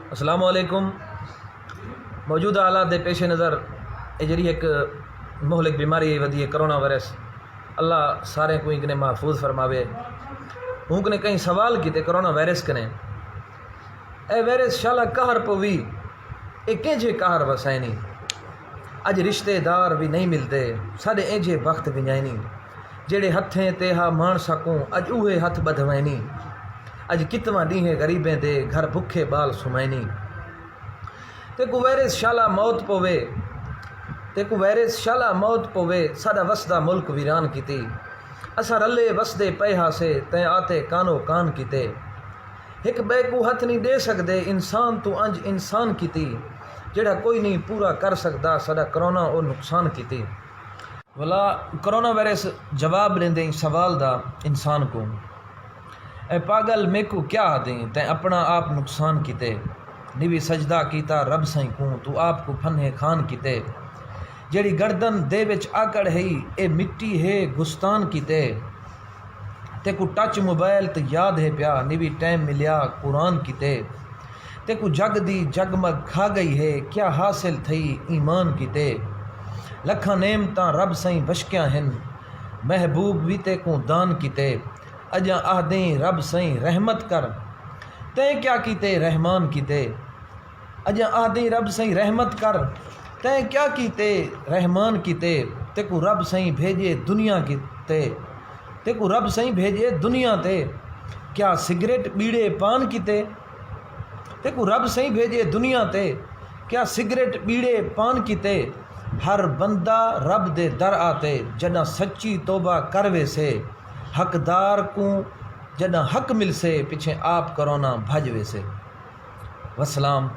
अस्सलाम वालेकुम। मौजूदा हालात के पेश नज़र ये जी एक मोहलिक बीमारी वधी है कोरोना वायरस, अल्लाह सारे को इकने महफूज फरमावे। हूँ कने कई सवाल किते कोरोना वायरस कने ए वायरस शाला कहर पवी ए केजे कहर वसायनी। अज रिश्तेदार भी नहीं मिलते साढ़े एजे वक्त विञाइनी, जेड़े हथें ते हा मान सकूँ अज उहे हथ बधवैनी। अज कितवा ॾींहें गरीबें दे घर भुखे बाल सुमाइनी। तेको वायरस शाला मौत पवे, तेको वायरस शाला मौत पवे साडा वसदा मुल्क वीरान कीती। असां रले वसदे पे हासे तैं आते कानो कान कीते। एक बे को हथ नहीं दे सकदे इंसान तू अंज इंसान कीती, जेड़ा कोई नहीं पूरा कर सकदा साडा कोरोना और नुकसान कीती। भला कोरोना वायरस जवाब देंदे सवाल दा इंसान को, ए पागल मेको क्या दें तैं अपना आप नुकसान किते। निवी सजदा कीता रब सई को तू आप को फन्हे खान किते। जेड़ी गर्दन दे विच आकड़ है ए मिट्टी है गुस्तान किते। तेको टच मोबाइल ते याद है प्या निवी टाइम मिलिया कुरान किते। तेको जग दी जगमग खा गई है क्या हासिल थई ईमान किते। लखा नेमतां रब सई बशकिया हिन महबूब भी तेको दान किते। अजा आदें रब सई रहमत कर तैं क्या कीते रहमान कीते। अजा आदें रब सई रहमत कर तैं क्या कीते रहमान कीते। तेको रब सई भेजे दुनिया कीते, तेको रब सई भेजे दुनिया ते क्या सिगरेट बीड़े पान कीते। तेको रब सई भेजे दुनिया ते क्या सिगरेट बीड़े पान कीते। हर बंदा रब दे दर आते जॾां सच्ची तौबा कर वेसे। हकदार को जॾां हक मिलसे पिछे आप कोरोना भज वेसे। वसलाम।